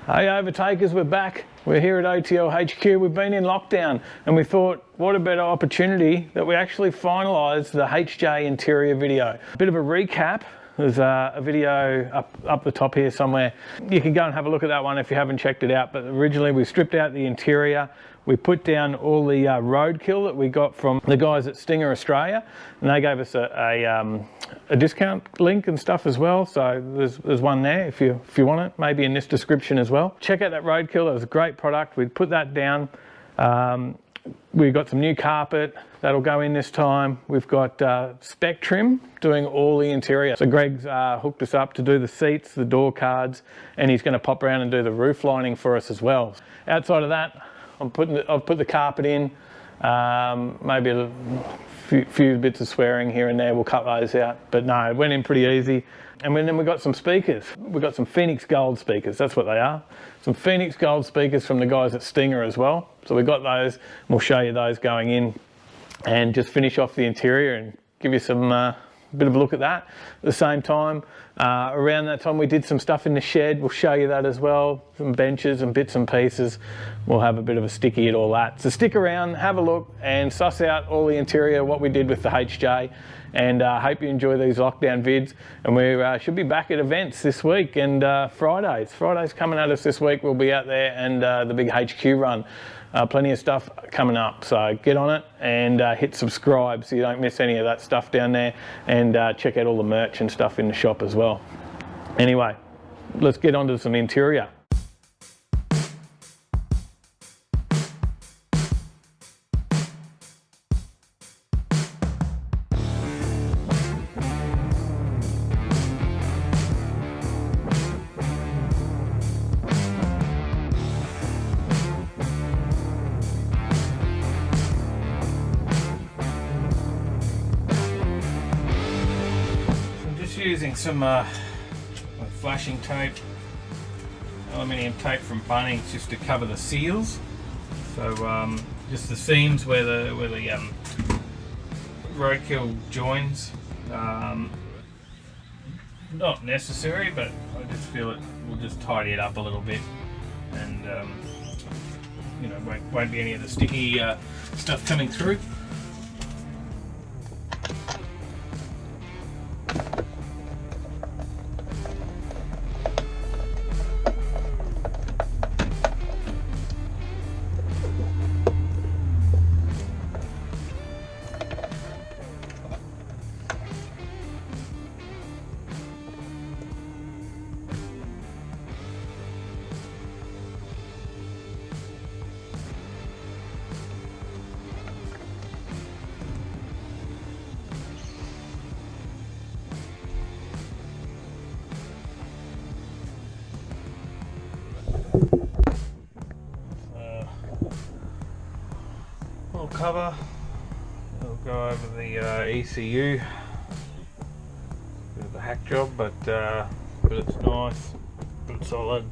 Hey Overtakers, we're back. We're here at OTL HQ. We've been in lockdown and we thought, what a better opportunity that we actually finalised the HJ interior video. A bit of a recap. There's a video up the top here somewhere. You can go and have a look at that one if you haven't checked it out. But originally we stripped out the interior. We put down all the roadkill that we got from the guys at Stinger Australia, and they gave us a discount link and stuff as well. So there's one there if you want it, maybe in this description as well. Check out that roadkill. It was a great product. We put that down. We've got some new carpet that'll go in this time. We've got spec trim doing all the interior. So Greg's hooked us up to do the seats, the door cards, and he's going to pop around and do the roof lining for us as well. Outside of that, I've put the carpet in, maybe a few bits of swearing here and there, we'll cut those out. But no, it went in pretty easy. And then we got some speakers. We got some Phoenix Gold speakers, that's what they are. Some Phoenix Gold speakers from the guys at Stinger as well. So we got those, we'll show you those going in and just finish off the interior and give you some bit of a look at that. At the same time, around that time we did some stuff in the shed. We'll show you that as well, some benches and bits and pieces. We'll have a bit of a sticky at all that. So stick around, have a look and suss out all the interior, what we did with the HJ, and hope you enjoy these lockdown vids. And we should be back at events this week and Friday's coming at us this week. We'll be out there and the big HQ run. Plenty of stuff coming up, so get on it and hit subscribe so you don't miss any of that stuff down there, and check out all the merch and stuff in the shop as well. Anyway, let's get on to some interior. Using some flashing tape, aluminium tape from Bunnings, just to cover the seals. So just the seams where the roadkill joins. Not necessary, but I just feel it will just tidy it up a little bit, and you know, won't be any of the sticky stuff coming through. Cover, it'll go over the ECU. Bit of a hack job, but it's nice, good solid.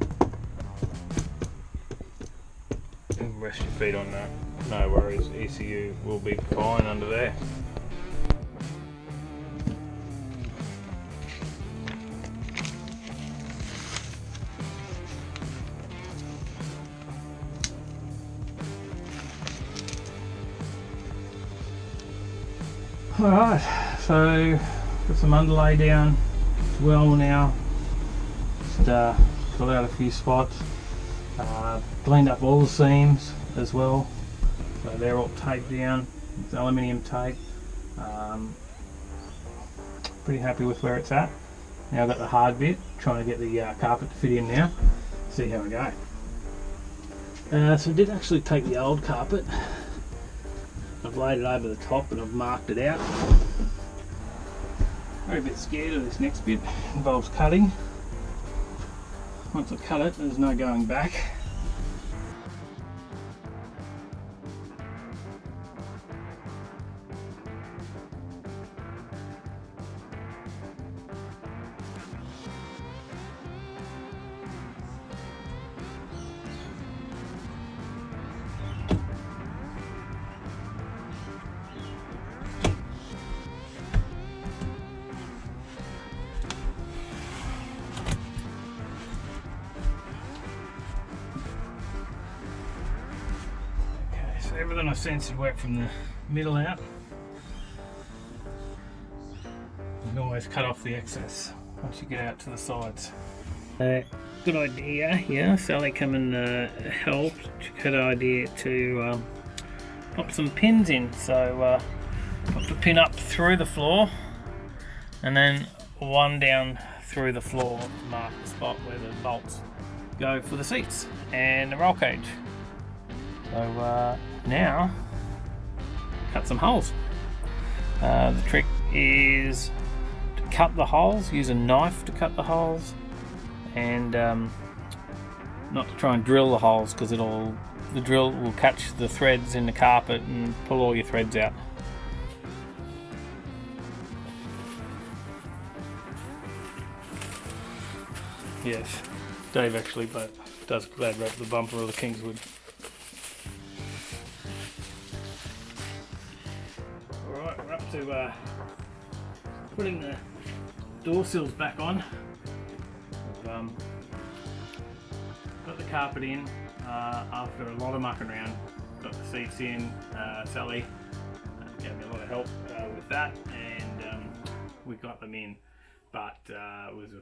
And rest your feet on that, no worries, ECU will be fine under there. Alright, so got some underlay down as well now. Just got out a few spots. Cleaned up all the seams as well. So they're all taped down with aluminium tape. Pretty happy with where it's at. Now I've got the hard bit, trying to get the carpet to fit in now. See how we go. So I did actually take the old carpet. I've laid it over the top and I've marked it out. Very bit scared of this next bit. Involves cutting. Once I cut it, there's no going back. everything I censored wet from the middle out. You can always cut off the excess once you get out to the sides. Good idea, yeah. Sally come and helped. Good idea to pop some pins in. So pop the pin up through the floor and then one down through the floor to mark the spot where the bolts go for the seats and the roll cage. So now cut some holes. The trick is to cut the holes, use a knife to cut the holes, and not to try and drill the holes, because the drill will catch the threads in the carpet and pull all your threads out. Yes, Dave actually does glad wrap the bumper of the Kingswood. Alright, we're up to putting the door sills back on. We've got the carpet in after a lot of mucking around. Got the seats in. Sally gave me a lot of help with that, and we got them in, but it was a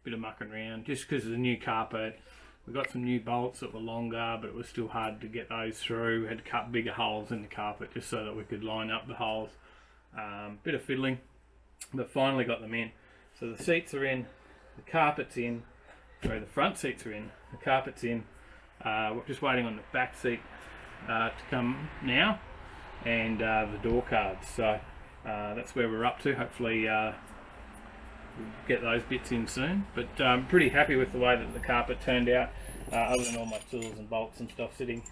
bit of mucking around just because of the new carpet. We got some new bolts that were longer, but it was still hard to get those through. We had to cut bigger holes in the carpet just so that we could line up the holes. Bit of fiddling, but finally got them in. So the seats are in, the carpet's in, sorry, the front seats are in, the carpet's in. We're just waiting on the back seat to come now, and the door cards. So that's where we're up to. Hopefully we'll get those bits in soon, but I'm pretty happy with the way that the carpet turned out, other than all my tools and bolts and stuff sitting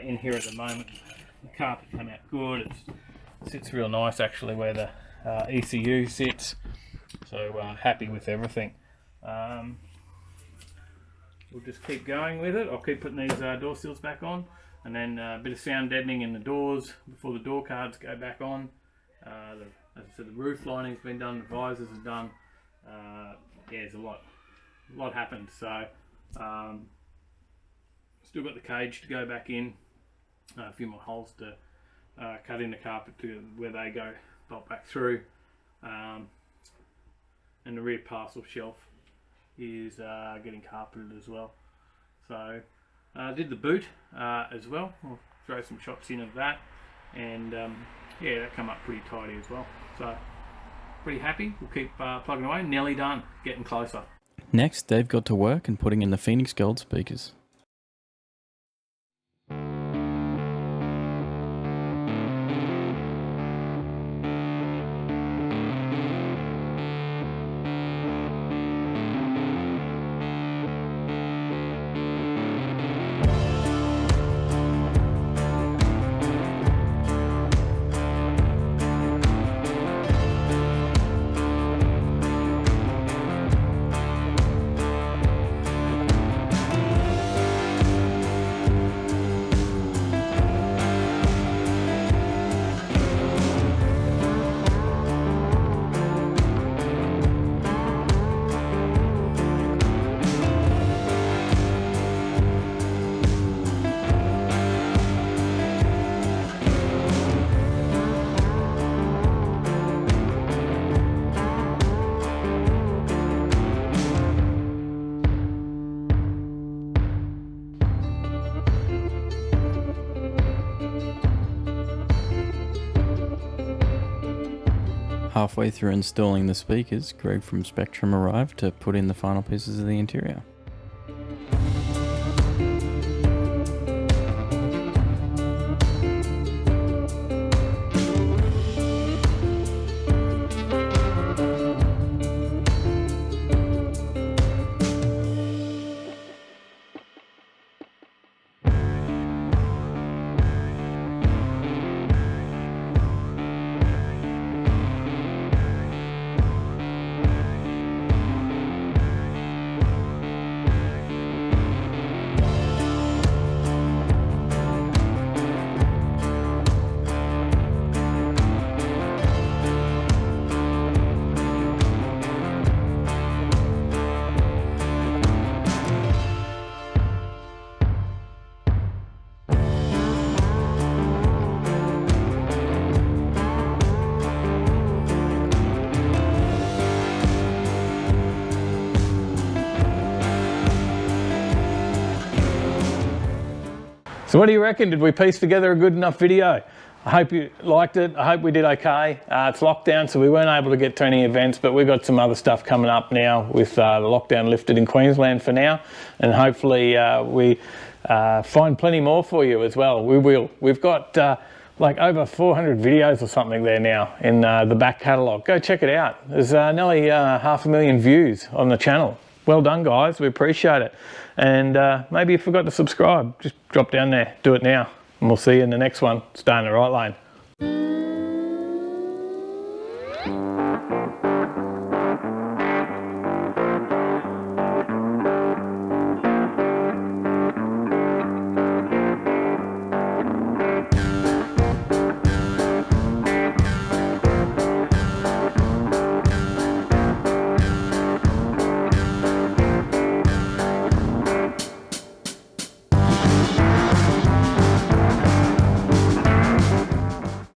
in here at the moment. The carpet came out good. It sits real nice actually where the ECU sits, so happy with everything. We'll just keep going with it. I'll keep putting these door sills back on, and then a bit of sound deadening in the doors before the door cards go back on. As I said, the roof lining's been done, the visors are done. Yeah, there's a lot happened. So still got the cage to go back in, a few more holes to cut in the carpet to where they go, bolt back through, and the rear parcel shelf is getting carpeted as well. So I did the boot as well. We'll throw some shots in of that, and yeah, that come up pretty tidy as well. So pretty happy. We'll keep plugging away. Nearly done. Getting closer. Next, Dave got to work and putting in the Phoenix Gold speakers. Halfway through installing the speakers, Greg from Spectrum arrived to put in the final pieces of the interior. So what do you reckon? Did we piece together a good enough video? I hope you liked it. I hope we did okay. It's lockdown, so we weren't able to get to any events, but we've got some other stuff coming up now with the lockdown lifted in Queensland for now, and hopefully we find plenty more for you as well. We will. We've got like over 400 videos or something there now in the back catalogue. Go check it out. There's nearly 500,000 views on the channel. Well done, guys. We appreciate it. And maybe you forgot to subscribe, just drop down there. Do it now. And we'll see you in the next one. Stay in the right lane.